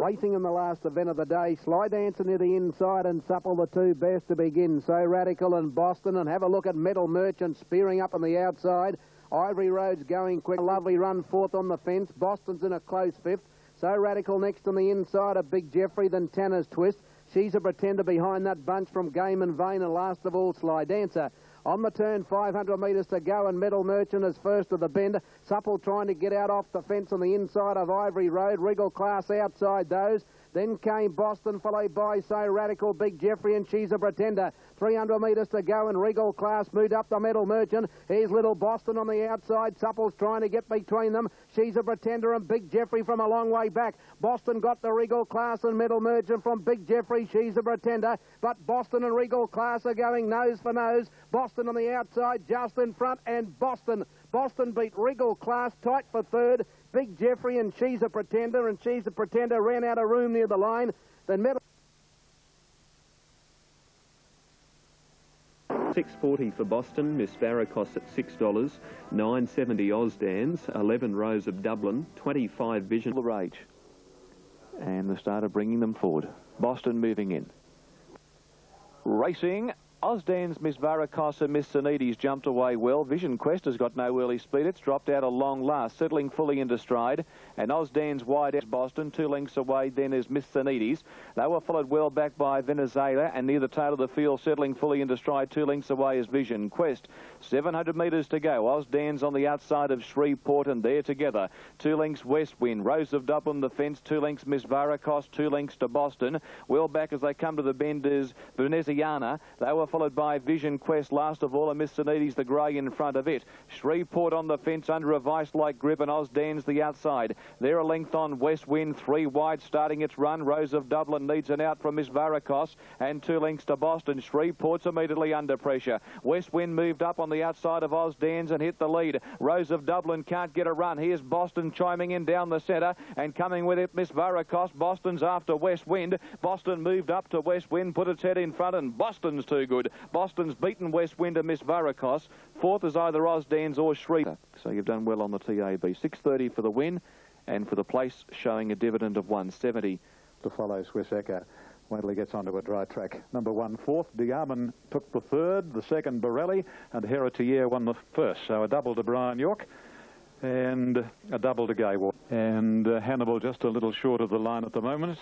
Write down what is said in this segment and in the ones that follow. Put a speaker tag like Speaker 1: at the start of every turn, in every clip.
Speaker 1: Racing in the last event of the day, Sly Dancer near the inside and Supple the two best to begin. So Radical and Boston, and have a look at Metal Merchant spearing up on the outside. Ivory Road's going quick. A lovely run fourth on the fence. Boston's in a close fifth. So Radical next on the inside of Big Jeffrey, then Tanner's Twist. She's a Pretender behind that bunch from Game and Vain, and last of all Sly Dancer. On the turn, 500 metres to go, and Metal Merchant is first of the bend. Supple trying to get out off the fence on the inside of Ivory Road. Regal Class outside those. Then came Boston, followed by So Radical, Big Jeffrey, and She's a Pretender. 300 metres to go, and Regal Class moved up the Metal Merchant. Here's Little Boston on the outside. Supple's trying to get between them. She's a Pretender and Big Jeffrey from a long way back. Boston got the Regal Class and Metal Merchant from Big Jeffrey. She's a Pretender, but Boston and Regal Class are going nose for nose. Boston on the outside, just in front, and Boston beat Regal Class tight for third. Big Jeffrey and She's a Pretender, and She's a Pretender ran out of room near the line. Then Metal...
Speaker 2: $6.40 for Boston, Miss Varicos at $6, $9.70 Ozdans, 11 Rose of Dublin, 25 Vision.
Speaker 3: Rage. And the starter bringing them forward. Boston moving in. Racing. Ozdans, Miss Varicos and Miss Sanides jumped away well. Vision Quest has got no early speed. It's dropped out a long last, settling fully into stride. And Ozdans wide as Boston, 2 lengths away then is Miss Sanides. They were followed well back by Venezuela, and near the tail of the field, settling fully into stride, 2 lengths away is Vision Quest. 700 metres to go. Ozdans on the outside of Shreveport, and they're together. 2 lengths West Wind. Rose of Dublin the fence, 2 lengths Miss Varicos, 2 lengths to Boston. Well back as they come to the bend is Veneziana. They were followed by Vision Quest last of all, and Miss Sanides the grey in front of it. Shreveport on the fence under a vice-like grip, and Ozdans the outside. They're a length on West Wind, 3 wide starting its run. Rose of Dublin needs an out from Miss Varicos, and 2 lengths to Boston. Shreveport's immediately under pressure. West Wind moved up on the outside of Ozdans and hit the lead. Rose of Dublin can't get a run. Here's Boston chiming in down the centre, and coming with it Miss Varicos. Boston's after West Wind. Boston moved up to West Wind, put its head in front, and Boston's too good. Boston's beaten West Wind and Miss Varicos. Fourth is either Ozdans or Shreve. So you've done well on the TAB. 6.30 for the win, and for the place showing a dividend of 170.
Speaker 4: To follow Swiss Echo. Wait till he gets onto a dry track. Number 1 fourth. Diarman took the third, the second Borelli, and Heretier won the first. So a double to Brian York and a double to Gaywalk. And Hannibal just a little short of the line at the moment.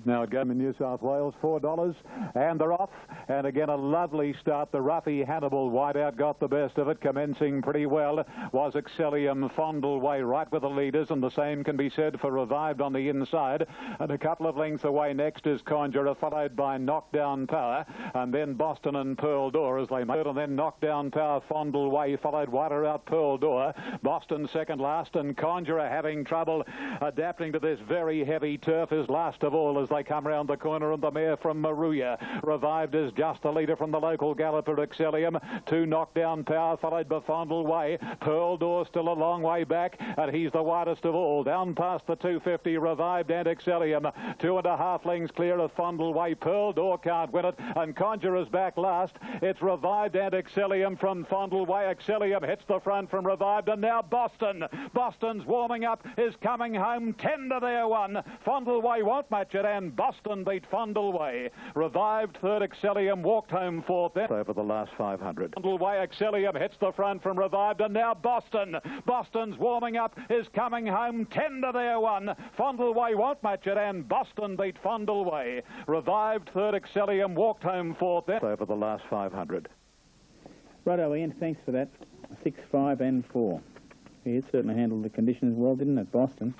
Speaker 4: Now it goes in New South Wales, $4, and they're off. And again, a lovely start. The roughy Hannibal wide out got the best of it, commencing pretty well. Was Excellium Fondleway right with the leaders, and the same can be said for Revived on the inside. And a couple of lengths away next is Conjurer, followed by Knockdown Power, and then Boston and Pearl Door as they made, and then Knockdown Power, Fondleway, followed wider out Pearl Door. Boston second last, and Conjurer having trouble adapting to this very heavy turf is last of all as they come round the corner, and the mare from Maruya. Revived is just the leader from the local galloper Excellium. 2 Knockdown Power, followed by Fondleway. Pearl Door still a long way back, and he's the widest of all. Down past the 250, Revived and Excellium. 2.5 lengths clear of Fondleway. Pearl Door can't win it, and Conjurer's back last. It's Revived and Excellium from Fondleway. Excellium hits the front from Revived, and now Boston. Boston's warming up, is coming home. 10 to their 1. Fondleway won't match it, and Boston beat Fondleway. Revived third, Excellium walked home fourth. Over the last 500. Fondleway, Excellium hits the front from Revived, and now Boston. Boston's warming up, is coming home. 10 to their 1. Fondleway won't match it, and Boston beat Fondleway. Revived third, Excellium walked home fourth. Over the last 500.
Speaker 5: Righto, Ian, thanks for that. 6, 5 and 4. Yeah, it certainly handled the conditions well, didn't it, Boston?